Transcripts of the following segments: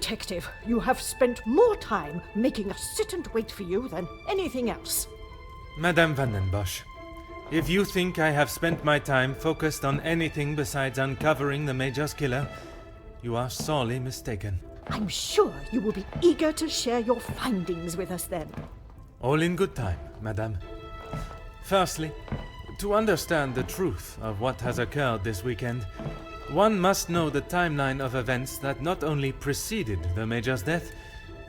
Detective, you have spent more time making us sit and wait for you than anything else. Madame Van den Bosch, if you think I have spent my time focused on anything besides uncovering the Major's killer, you are sorely mistaken. I'm sure you will be eager to share your findings with us then. All in good time, Madame. Firstly, to understand the truth of what has occurred this weekend, one must know the timeline of events that not only preceded the Major's death,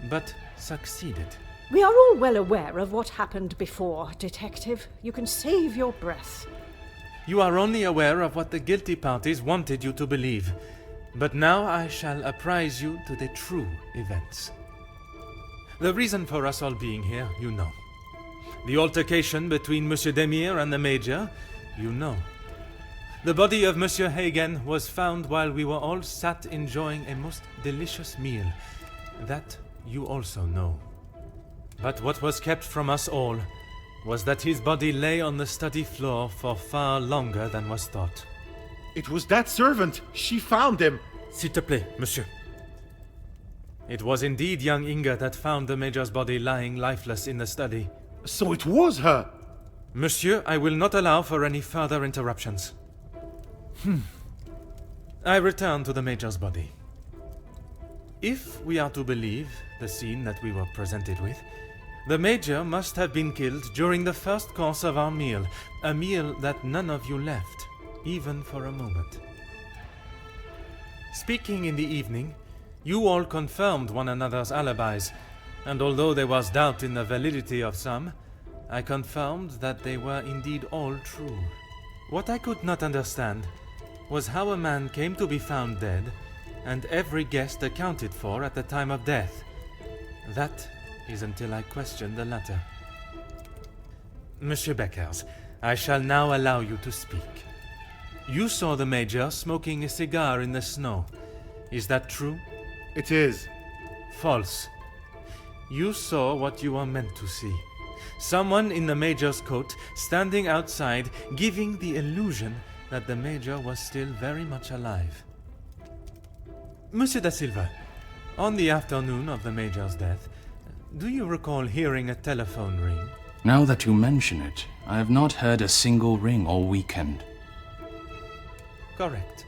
but succeeded. We are all well aware of what happened before, Detective. You can save your breath. You are only aware of what the guilty parties wanted you to believe, but now I shall apprise you to the true events. The reason for us all being here, you know. The altercation between Monsieur Demire and the Major, you know. The body of Monsieur Hagen was found while we were all sat enjoying a most delicious meal. That you also know. But what was kept from us all was that his body lay on the study floor for far longer than was thought. It was that servant. She found him. S'il te plaît, monsieur. It was indeed young Inga that found the Major's body lying lifeless in the study. So it was her. Monsieur, I will not allow for any further interruptions. I return to the Major's body. If we are to believe the scene that we were presented with, the Major must have been killed during the first course of our meal, a meal that none of you left, even for a moment. Speaking in the evening, you all confirmed one another's alibis, and although there was doubt in the validity of some, I confirmed that they were indeed all true. What I could not understand was how a man came to be found dead, and every guest accounted for at the time of death. That is until I questioned the latter. Monsieur Beckers, I shall now allow you to speak. You saw the Major smoking a cigar in the snow. Is that true? It is. False. You saw what you were meant to see. Someone in the Major's coat standing outside, giving the illusion that the Major was still very much alive. Monsieur da Silva, on the afternoon of the Major's death, do you recall hearing a telephone ring? Now that you mention it, I have not heard a single ring all weekend. Correct.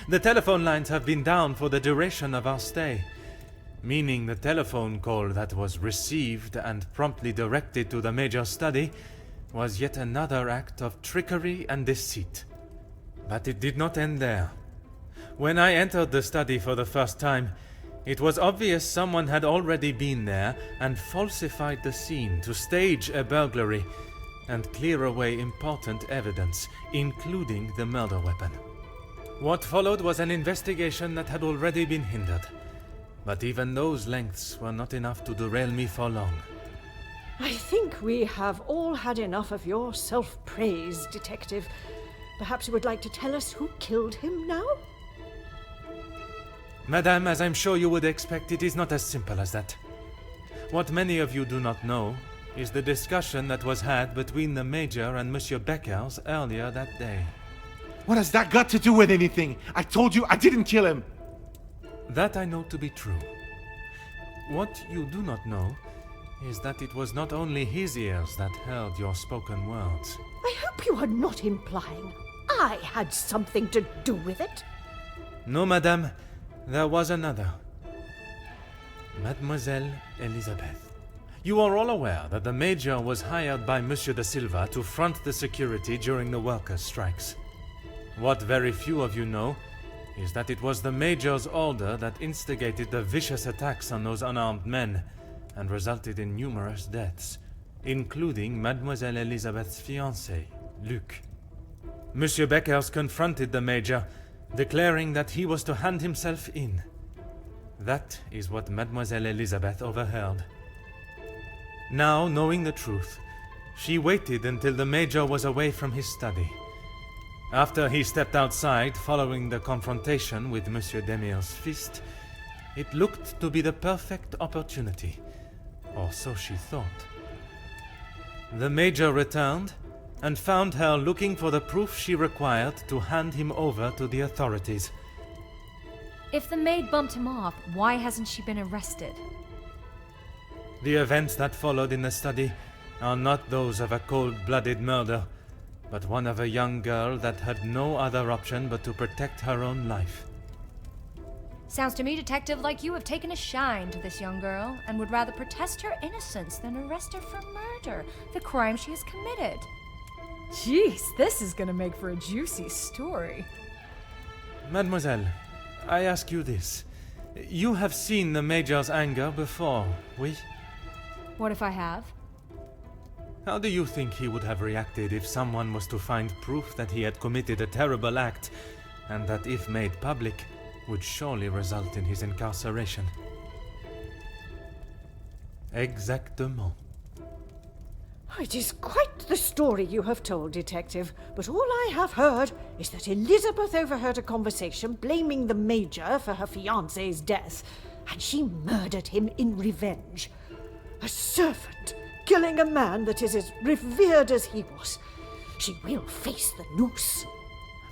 The telephone lines have been down for the duration of our stay, meaning the telephone call that was received and promptly directed to the Major's study was yet another act of trickery and deceit. But it did not end there. When I entered the study for the first time, it was obvious someone had already been there and falsified the scene to stage a burglary and clear away important evidence, including the murder weapon. What followed was an investigation that had already been hindered. But even those lengths were not enough to derail me for long. I think we have all had enough of your self-praise, Detective. Perhaps you would like to tell us who killed him now? Madame, as I'm sure you would expect, it is not as simple as that. What many of you do not know is the discussion that was had between the Major and Monsieur Beckers earlier that day. What has that got to do with anything? I told you I didn't kill him. That I know to be true. What you do not know is that it was not only his ears that heard your spoken words. I hope you are not implying I had something to do with it. No, madame, there was another. Mademoiselle Elisabeth. You are all aware that the Major was hired by Monsieur da Silva to front the security during the workers' strikes. What very few of you know is that it was the Major's order that instigated the vicious attacks on those unarmed men and resulted in numerous deaths, including Mademoiselle Elisabeth's fiancé, Luc. Monsieur Beckers confronted the Major, declaring that he was to hand himself in. That is what Mademoiselle Elisabeth overheard. Now, knowing the truth, she waited until the Major was away from his study. After he stepped outside following the confrontation with Monsieur Demire's fist, it looked to be the perfect opportunity, or so she thought. The Major returned and found her looking for the proof she required to hand him over to the authorities. If the maid bumped him off, why hasn't she been arrested? The events that followed in the study are not those of a cold-blooded murder, but one of a young girl that had no other option but to protect her own life. Sounds to me, Detective, like you have taken a shine to this young girl and would rather protest her innocence than arrest her for murder, the crime she has committed. Jeez, this is gonna make for a juicy story. Mademoiselle, I ask you this. You have seen the Major's anger before, oui? What if I have? How do you think he would have reacted if someone was to find proof that he had committed a terrible act, and that if made public, would surely result in his incarceration? Exactement. It is quite the story you have told, Detective, but all I have heard is that Elizabeth overheard a conversation blaming the Major for her fiancé's death, and she murdered him in revenge. A servant killing a man that is as revered as he was. She will face the noose.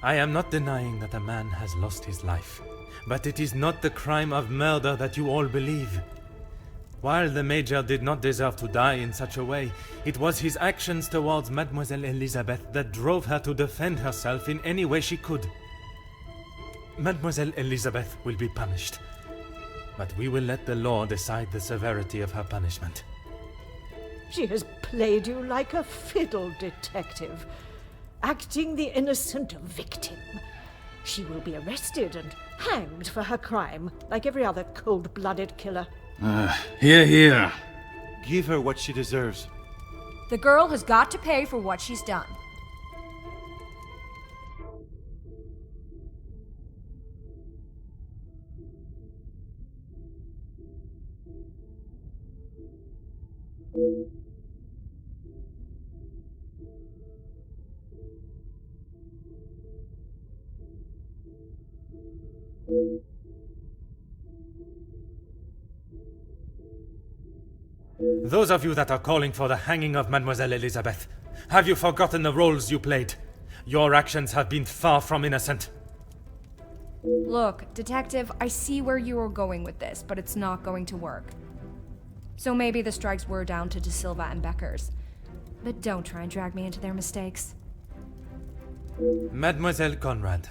I am not denying that a man has lost his life, but it is not the crime of murder that you all believe. While the Major did not deserve to die in such a way, it was his actions towards Mademoiselle Elizabeth that drove her to defend herself in any way she could. Mademoiselle Elizabeth will be punished, but we will let the law decide the severity of her punishment. She has played you like a fiddle, Detective, acting the innocent victim. She will be arrested and hanged for her crime, like every other cold-blooded killer. Here. Give her what she deserves. The girl has got to pay for what she's done. Those of you that are calling for the hanging of Mademoiselle Elizabeth, have you forgotten the roles you played? Your actions have been far from innocent. Look, Detective, I see where you are going with this, but it's not going to work. So maybe the strikes were down to De Silva and Beckers. But don't try and drag me into their mistakes. Mademoiselle Conrad,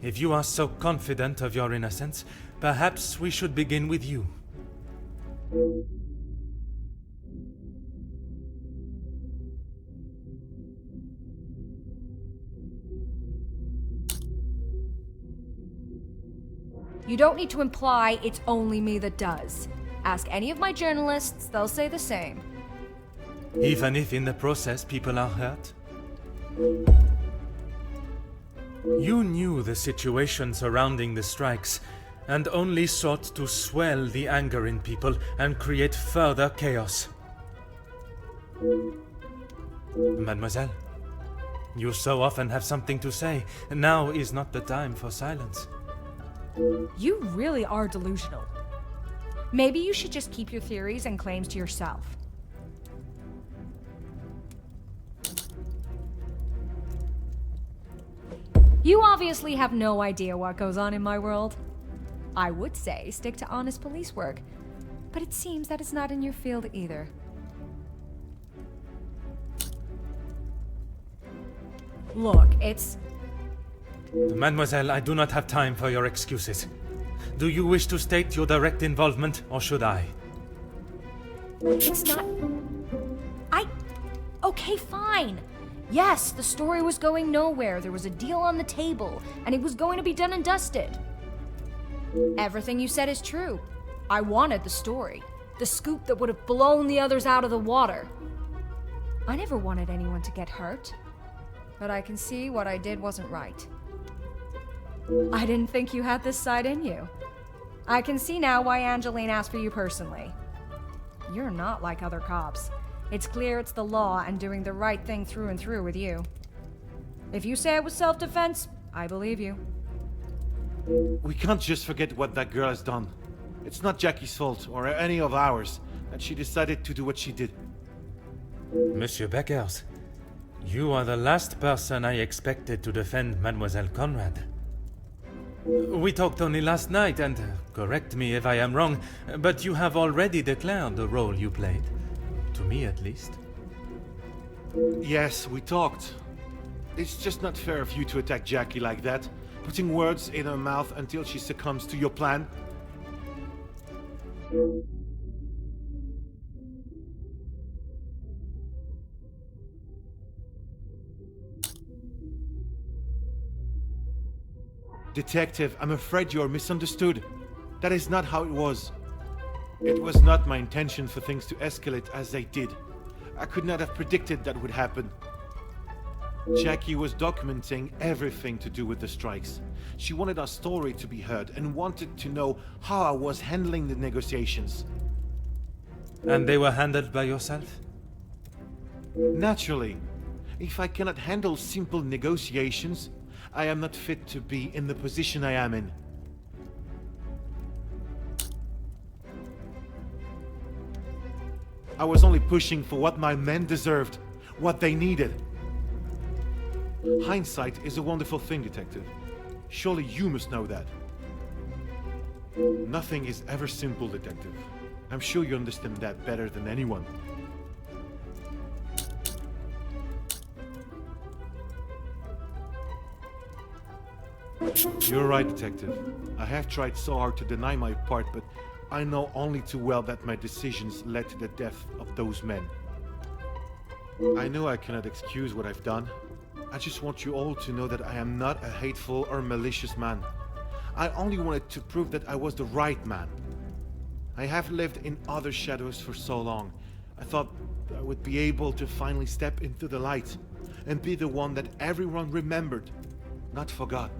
if you are so confident of your innocence, perhaps we should begin with you. You don't need to imply it's only me that does. Ask any of my journalists, they'll say the same. Even if in the process people are hurt? You knew the situation surrounding the strikes, and only sought to swell the anger in people and create further chaos. Mademoiselle, you so often have something to say. Now is not the time for silence. You really are delusional. Maybe you should just keep your theories and claims to yourself. You obviously have no idea what goes on in my world. I would say stick to honest police work, but it seems that it's not in your field either. Look, it's... Mademoiselle, I do not have time for your excuses. Do you wish to state your direct involvement, or should I? It's not... Okay, fine. Yes, the story was going nowhere. There was a deal on the table, and it was going to be done and dusted. Everything you said is true. I wanted the story. The scoop that would have blown the others out of the water. I never wanted anyone to get hurt. But I can see what I did wasn't right. I didn't think you had this side in you. I can see now why Angeline asked for you personally. You're not like other cops. It's clear it's the law and doing the right thing through and through with you. If you say it was self-defense, I believe you. We can't just forget what that girl has done. It's not Jackie's fault, or any of ours, and she decided to do what she did. Monsieur Beckers, you are the last person I expected to defend Mademoiselle Conrad. We talked only last night, and correct me if I am wrong, but you have already declared the role you played. To me, at least. Yes, we talked. It's just not fair of you to attack Jackie like that, putting words in her mouth until she succumbs to your plan. Detective, I'm afraid you're misunderstood. That is not how it was. It was not my intention for things to escalate as they did. I could not have predicted that would happen. Jackie was documenting everything to do with the strikes. She wanted our story to be heard and wanted to know how I was handling the negotiations. And they were handled by yourself? Naturally. If I cannot handle simple negotiations, I am not fit to be in the position I am in. I was only pushing for what my men deserved, what they needed. Hindsight is a wonderful thing, Detective. Surely you must know that. Nothing is ever simple, Detective. I'm sure you understand that better than anyone. You're right, Detective. I have tried so hard to deny my part, but I know only too well that my decisions led to the death of those men. I know I cannot excuse what I've done. I just want you all to know that I am not a hateful or malicious man. I only wanted to prove that I was the right man. I have lived in other shadows for so long. I thought I would be able to finally step into the light and be the one that everyone remembered, not forgot.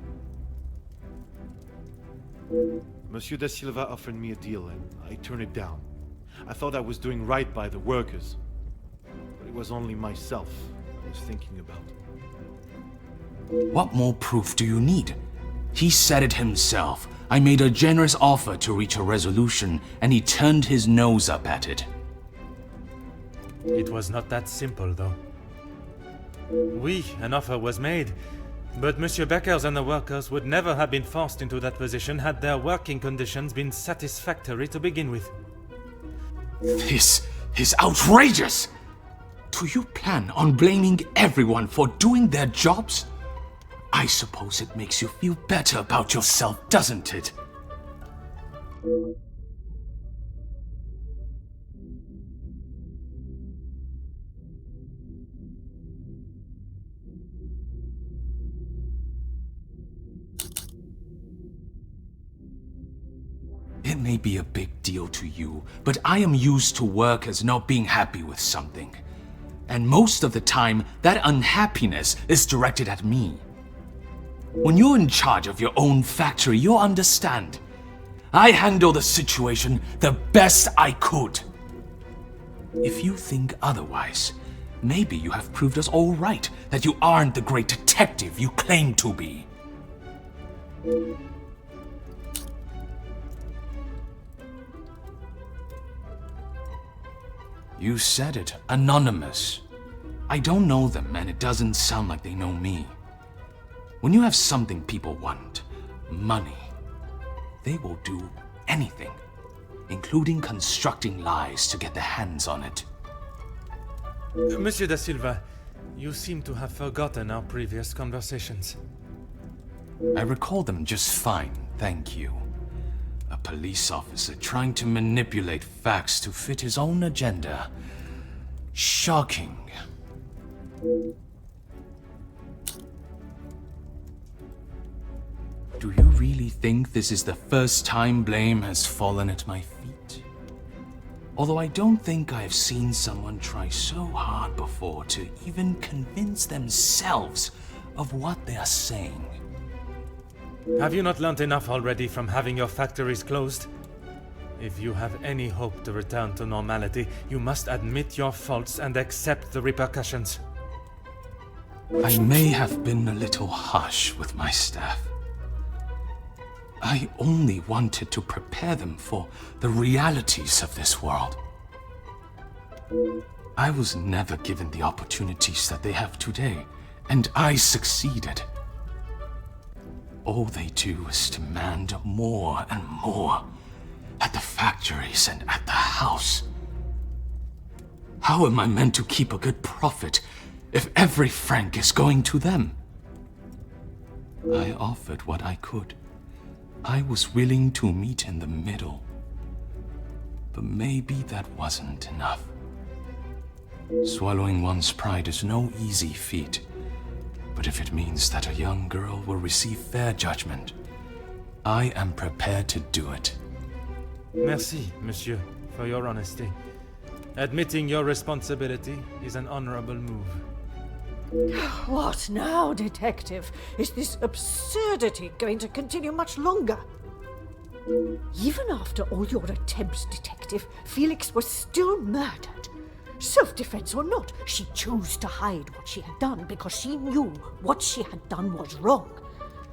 Monsieur da Silva offered me a deal and I turned it down. I thought I was doing right by the workers, but it was only myself I was thinking about. What more proof do you need? He said it himself. I made a generous offer to reach a resolution, and he turned his nose up at it. It was not that simple, though. Oui, an offer was made, but Monsieur Beckers and the workers would never have been forced into that position had their working conditions been satisfactory to begin with. This is outrageous! Do you plan on blaming everyone for doing their jobs? I suppose it makes you feel better about yourself, doesn't it? It may be a big deal to you, but I am used to workers not being happy with something. And most of the time, that unhappiness is directed at me. When you're in charge of your own factory, you'll understand. I handled the situation the best I could. If you think otherwise, maybe you have proved us all right that you aren't the great detective you claim to be. You said it, anonymous. I don't know them, and it doesn't sound like they know me. When you have something people want, money, they will do anything, including constructing lies to get their hands on it. Monsieur da Silva, you seem to have forgotten our previous conversations. I recall them just fine, thank you. A police officer trying to manipulate facts to fit his own agenda. Shocking. Do you really think this is the first time blame has fallen at my feet? Although I don't think I've seen someone try so hard before to even convince themselves of what they are saying. Have you not learned enough already from having your factories closed? If you have any hope to return to normality, you must admit your faults and accept the repercussions. I may have been a little harsh with my staff. I only wanted to prepare them for the realities of this world. I was never given the opportunities that they have today, and I succeeded. all they do is demand more and more at the factories and at the house. How am I meant to keep a good profit if every franc is going to them? I offered what I could. I was willing to meet in the middle. But maybe that wasn't enough. Swallowing one's pride is no easy feat. But if it means that a young girl will receive fair judgment, I am prepared to do it. Merci, monsieur, for your honesty. Admitting your responsibility is an honorable move. What now, Detective? Is this absurdity going to continue much longer? Even after all your attempts, Detective, Felix was still murdered. Self-defense or not, she chose to hide what she had done because she knew what she had done was wrong.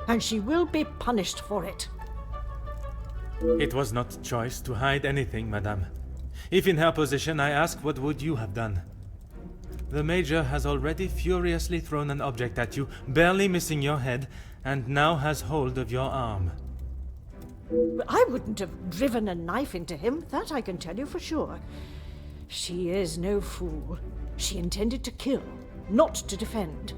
And she will be punished for it. It was not choice to hide anything, madame. If in her position, I ask, what would you have done? The Major has already furiously thrown an object at you, barely missing your head, and now has hold of your arm. I wouldn't have driven a knife into him, that I can tell you for sure. She is no fool. She intended to kill, not to defend.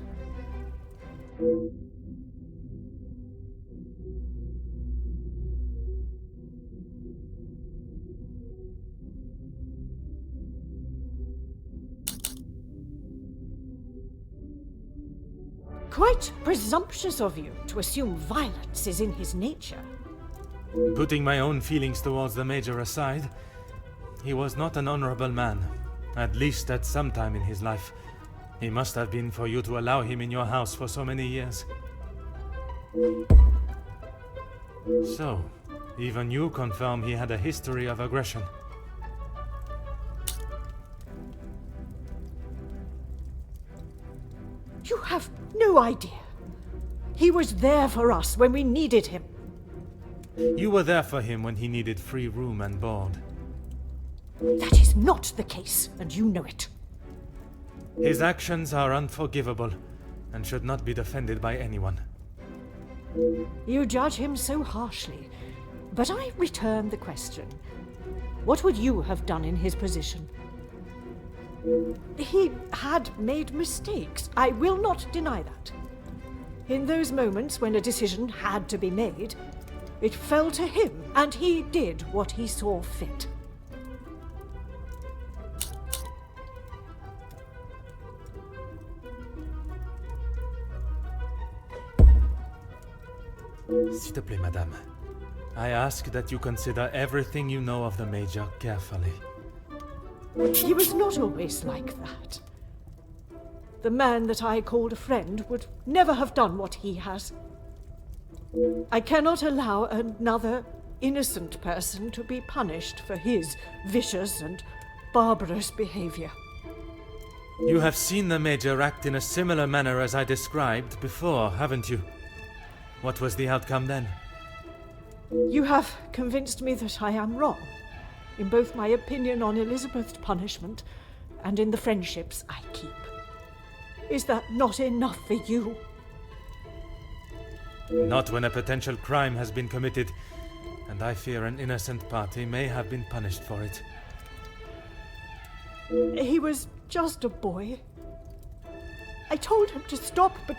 Quite presumptuous of you to assume violence is in his nature. Putting my own feelings towards the Major aside, he was not an honorable man, at least at some time in his life. He must have been for you to allow him in your house for so many years. So, even you confirm he had a history of aggression. You have no idea. He was there for us when we needed him. You were there for him when he needed free room and board. That is not the case, and you know it. His actions are unforgivable and should not be defended by anyone. You judge him so harshly, but I return the question. What would you have done in his position? He had made mistakes. I will not deny that. In those moments when a decision had to be made, it fell to him, and he did what he saw fit. S'il te plaît, madame. I ask that you consider everything you know of the Major carefully. He was not always like that. The man that I called a friend would never have done what he has. I cannot allow another innocent person to be punished for his vicious and barbarous behavior. You have seen the Major act in a similar manner as I described before, haven't you? What was the outcome then? You have convinced me that I am wrong, in both my opinion on Elizabeth's punishment and in the friendships I keep. Is that not enough for you? Not when a potential crime has been committed, and I fear an innocent party may have been punished for it. He was just a boy. I told him to stop, but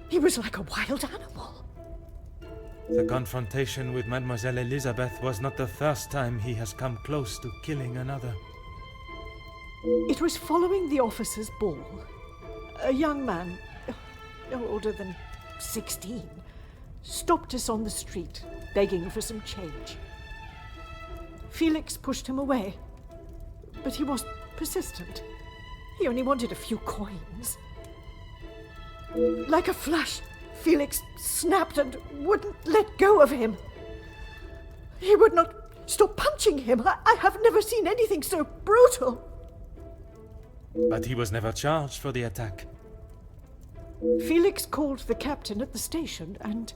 he was like a wild animal. The confrontation with Mademoiselle Elizabeth was not the first time he has come close to killing another. It was following the officers' ball. A young man, no older than 16, stopped us on the street, begging for some change. Felix pushed him away, but he was persistent. He only wanted a few coins. Like a flash, Felix snapped and wouldn't let go of him. He would not stop punching him. I have never seen anything so brutal. But he was never charged for the attack. Felix called the captain at the station and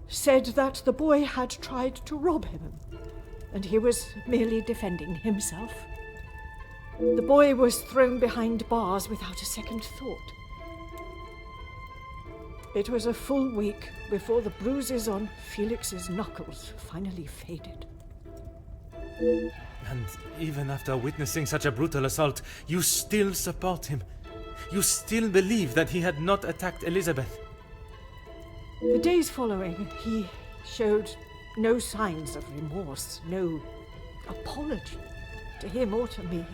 said that the boy had tried to rob him, and he was merely defending himself. The boy was thrown behind bars without a second thought. It was a full week before the bruises on Felix's knuckles finally faded. And even after witnessing such a brutal assault, you still support him. You still believe that he had not attacked Elizabeth. The days following, he showed no signs of remorse, no apology to him or to me.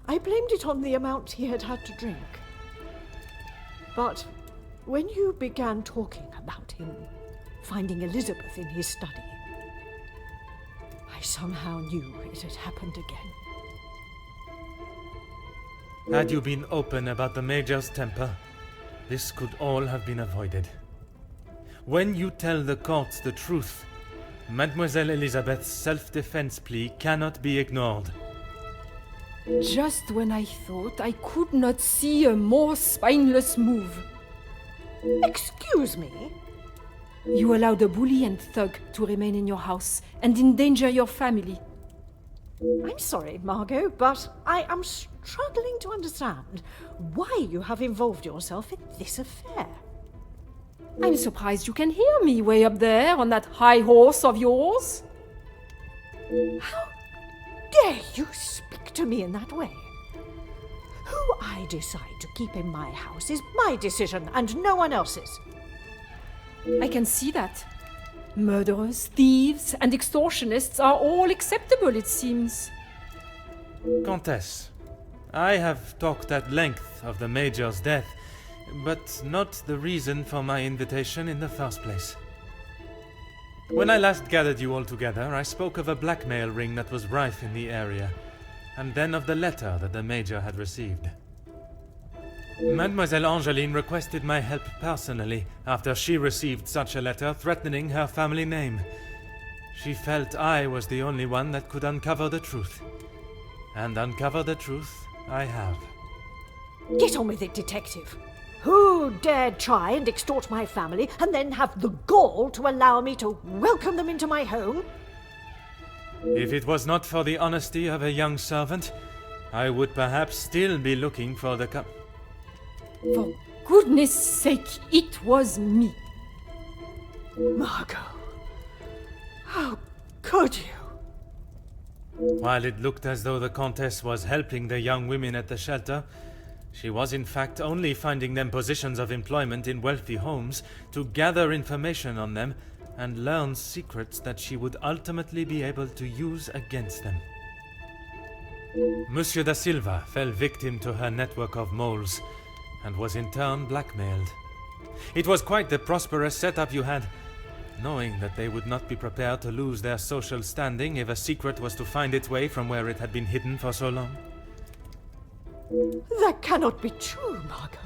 I blamed it on the amount he had had to drink. But when you began talking about him finding Elizabeth in his study, I somehow knew it had happened again. Had you been open about the Major's temper, this could all have been avoided. When you tell the court the truth, Mademoiselle Elizabeth's self-defense plea cannot be ignored. Just when I thought I could not see a more spineless move. Excuse me? You allowed a bully and thug to remain in your house and endanger your family. I'm sorry, Margot, but I am struggling to understand why you have involved yourself in this affair. I'm surprised you can hear me way up there on that high horse of yours. How dare you speak to me in that way? Who I decide to keep in my house is my decision and no one else's. I can see that. Murderers, thieves, and extortionists are all acceptable, it seems. Countess, I have talked at length of the Major's death, but not the reason for my invitation in the first place. When I last gathered you all together, I spoke of a blackmail ring that was rife in the area, and then of the letter that the Major had received. Mademoiselle Angeline requested my help personally after she received such a letter threatening her family name. She felt I was the only one that could uncover the truth. And uncover the truth I have. Get on with it, detective. Who dared try and extort my family and then have the gall to allow me to welcome them into my home? If it was not for the honesty of a young servant, I would perhaps still be looking for the For goodness sake, it was me. Margot, how could you? While it looked as though the Countess was helping the young women at the shelter, she was in fact only finding them positions of employment in wealthy homes to gather information on them and learn secrets that she would ultimately be able to use against them. Monsieur da Silva fell victim to her network of moles and was in turn blackmailed. It was quite the prosperous setup you had, knowing that they would not be prepared to lose their social standing if a secret was to find its way from where it had been hidden for so long. That cannot be true, Margot.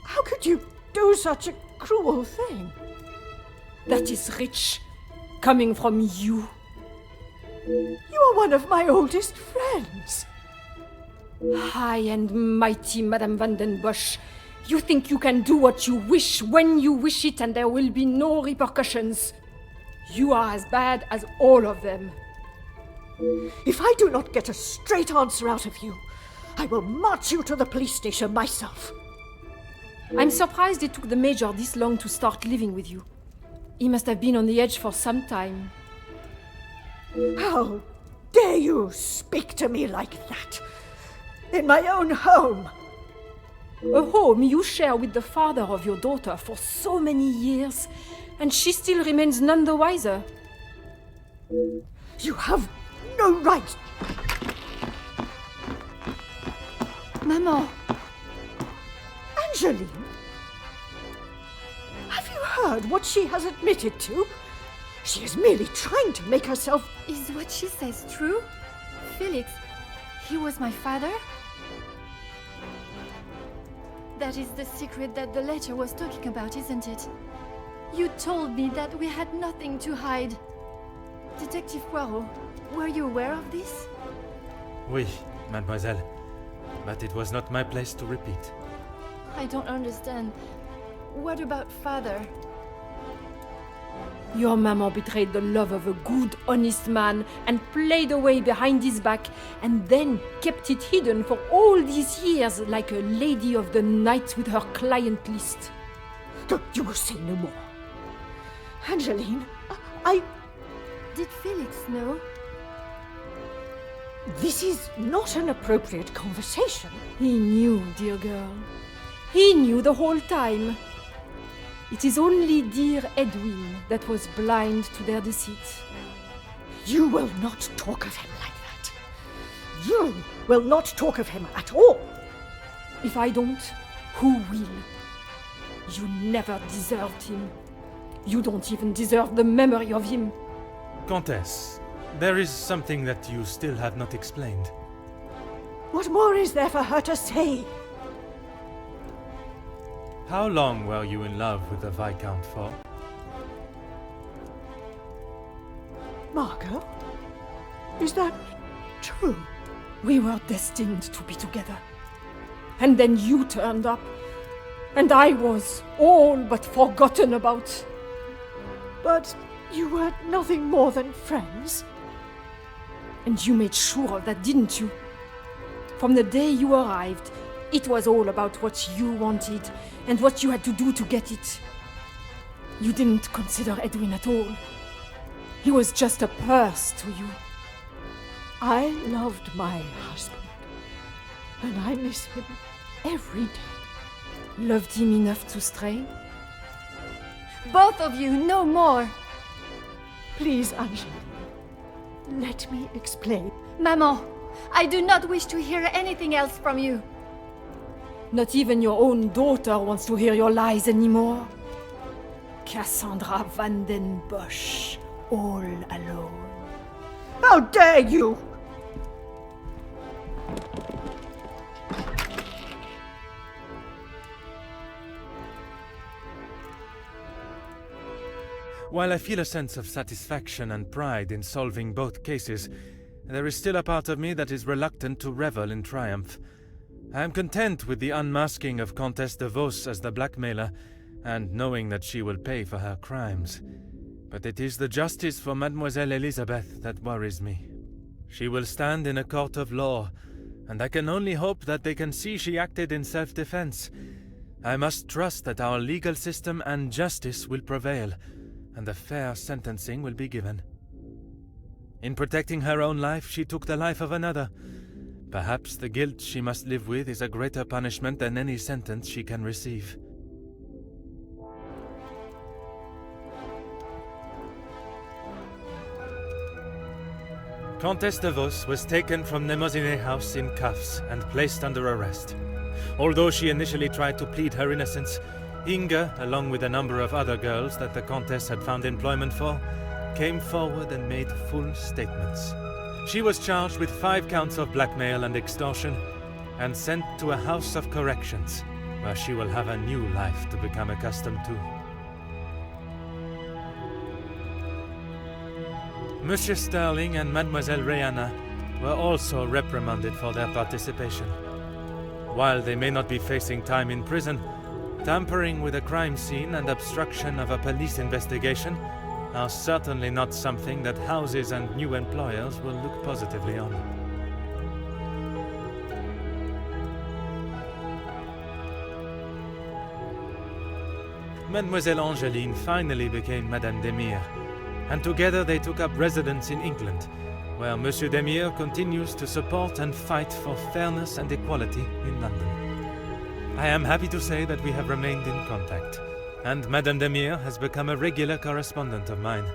How could you do such a cruel thing? That is rich, coming from you. You are one of my oldest friends. High and mighty, Madame van den Bosch. You think you can do what you wish when you wish it and there will be no repercussions. You are as bad as all of them. If I do not get a straight answer out of you, I will march you to the police station myself. I'm surprised it took the Major this long to start living with you. He must have been on the edge for some time. How dare you speak to me like that? In my own home. A home you share with the father of your daughter for so many years, and she still remains none the wiser. You have no right. Maman! Angeline? Have you heard what she has admitted to? She is merely trying to make herself... Is what she says true? Felix, he was my father? That is the secret that the letter was talking about, isn't it? You told me that we had nothing to hide. Detective Poirot, were you aware of this? Oui, mademoiselle. But it was not my place to repeat. I don't understand. What about father? Your mama betrayed the love of a good, honest man and played away behind his back and then kept it hidden for all these years like a lady of the night with her client list. You will say no more. Angeline, Did Felix know? This is not an appropriate conversation. He knew, dear girl. He knew the whole time. It is only dear Edwin that was blind to their deceit. You will not talk of him like that. You will not talk of him at all. If I don't, who will? You never deserved him. You don't even deserve the memory of him. Countess, there is something that you still have not explained. What more is there for her to say? How long were you in love with the Viscount for? Margot? Is that true? We were destined to be together. And then you turned up. And I was all but forgotten about. But you were nothing more than friends. And you made sure of that, didn't you? From the day you arrived, it was all about what you wanted and what you had to do to get it. You didn't consider Edwin at all. He was just a purse to you. I loved my husband, and I miss him every day. Loved him enough to stray? Both of you, no more! Please, Angeline, let me explain. Maman, I do not wish to hear anything else from you. Not even your own daughter wants to hear your lies anymore. Cassandra van den Bosch, all alone. How dare you! While I feel a sense of satisfaction and pride in solving both cases, there is still a part of me that is reluctant to revel in triumph. I am content with the unmasking of Comtesse de Vos as the blackmailer, and knowing that she will pay for her crimes. But it is the justice for Mademoiselle Elizabeth that worries me. She will stand in a court of law, and I can only hope that they can see she acted in self-defense. I must trust that our legal system and justice will prevail, and a fair sentencing will be given. In protecting her own life, she took the life of another. Perhaps the guilt she must live with is a greater punishment than any sentence she can receive. Comtesse de Vos was taken from Nemozinet House in cuffs and placed under arrest. Although she initially tried to plead her innocence, Inga, along with a number of other girls that the Comtesse had found employment for, came forward and made full statements. She was charged with 5 counts of blackmail and extortion and sent to a house of corrections, where she will have a new life to become accustomed to. Monsieur Sterling and Mademoiselle Rihanna were also reprimanded for their participation. While they may not be facing time in prison, tampering with a crime scene and obstruction of a police investigation are certainly not something that houses and new employers will look positively on. Mademoiselle Angeline finally became Madame Demire, and together they took up residence in England, where Monsieur Demire continues to support and fight for fairness and equality in London. I am happy to say that we have remained in contact, and Madame Demire has become a regular correspondent of mine,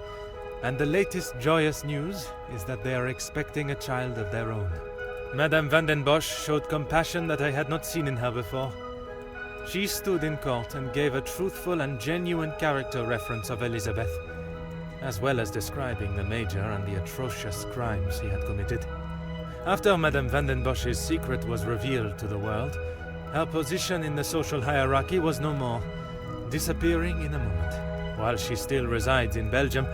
and the latest joyous news is that they are expecting a child of their own. Madame van den Bosch showed compassion that I had not seen in her before. She stood in court and gave a truthful and genuine character reference of Elizabeth, as well as describing the Major and the atrocious crimes he had committed. After Madame van den Bosch's secret was revealed to the world, her position in the social hierarchy was no more, disappearing in a moment. While she still resides in Belgium,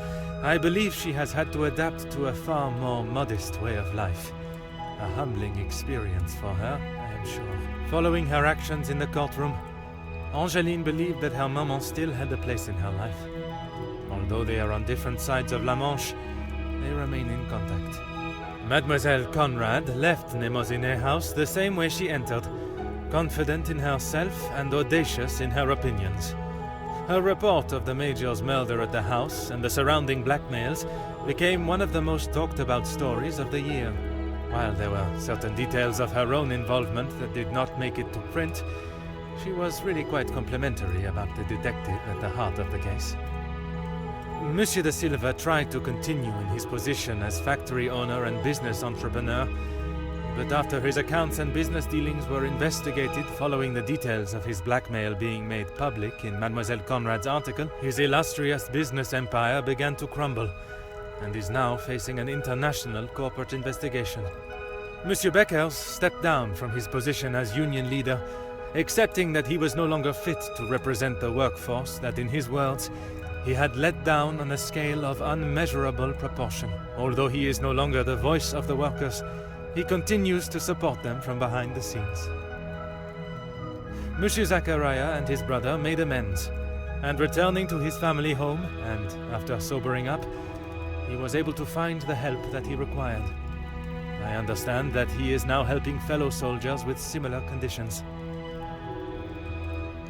I believe she has had to adapt to a far more modest way of life. A humbling experience for her, I am sure. Following her actions in the courtroom, Angeline believed that her maman still had a place in her life. Although they are on different sides of La Manche, they remain in contact. Mademoiselle Conrad left Nemozine House the same way she entered, confident in herself and audacious in her opinions. Her report of the Major's murder at the house and the surrounding blackmails became one of the most talked about stories of the year. While there were certain details of her own involvement that did not make it to print, she was really quite complimentary about the detective at the heart of the case. Monsieur de Silva tried to continue in his position as factory owner and business entrepreneur, but after his accounts and business dealings were investigated following the details of his blackmail being made public in Mademoiselle Conrad's article, his illustrious business empire began to crumble and is now facing an international corporate investigation. Monsieur Beckers stepped down from his position as union leader, accepting that he was no longer fit to represent the workforce that, in his words, he had let down on a scale of unmeasurable proportion. Although he is no longer the voice of the workers, he continues to support them from behind the scenes. Monsieur Zachariah and his brother made amends, and returning to his family home, and after sobering up, he was able to find the help that he required. I understand that he is now helping fellow soldiers with similar conditions.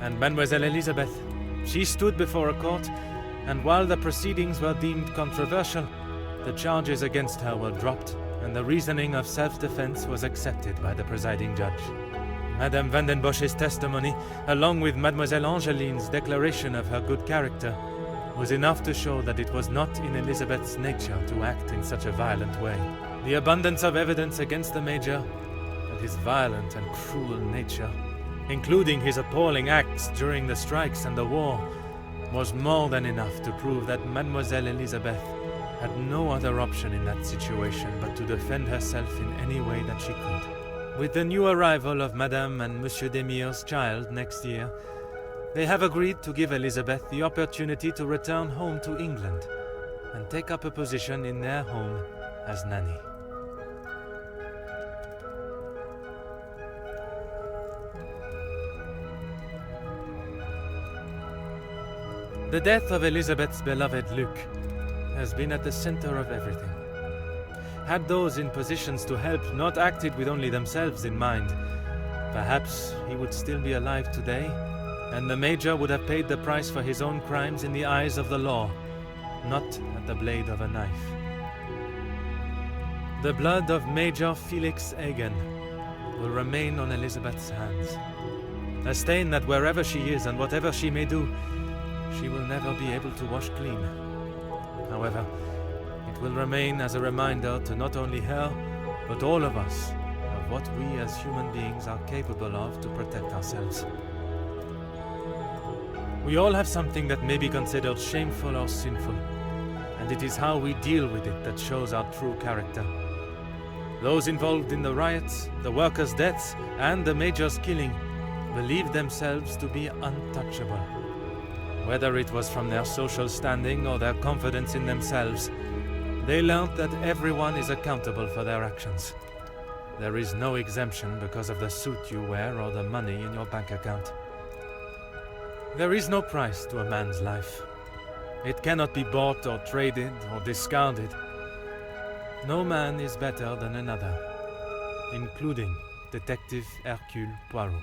And Mademoiselle Elizabeth, she stood before a court, and while the proceedings were deemed controversial, the charges against her were dropped, and the reasoning of self-defense was accepted by the presiding judge. Madame Van den Bosch's testimony, along with Mademoiselle Angeline's declaration of her good character, was enough to show that it was not in Elizabeth's nature to act in such a violent way. The abundance of evidence against the Major, and his violent and cruel nature, including his appalling acts during the strikes and the war, was more than enough to prove that Mademoiselle Elizabeth had no other option in that situation but to defend herself in any way that she could. With the new arrival of Madame and Monsieur Demire's child next year, they have agreed to give Elizabeth the opportunity to return home to England and take up a position in their home as nanny. The death of Elizabeth's beloved Luc has been at the center of everything. Had those in positions to help not acted with only themselves in mind, perhaps he would still be alive today, and the Major would have paid the price for his own crimes in the eyes of the law, not at the blade of a knife. The blood of Major Felix Egan will remain on Elizabeth's hands, a stain that wherever she is and whatever she may do, she will never be able to wash clean. However, it will remain as a reminder to not only her, but all of us, of what we as human beings are capable of to protect ourselves. We all have something that may be considered shameful or sinful, and it is how we deal with it that shows our true character. Those involved in the riots, the workers' deaths, and the Major's killing believed themselves to be untouchable. Whether it was from their social standing or their confidence in themselves, they learned that everyone is accountable for their actions. There is no exemption because of the suit you wear or the money in your bank account. There is no price to a man's life. It cannot be bought or traded or discarded. No man is better than another, including Detective Hercule Poirot.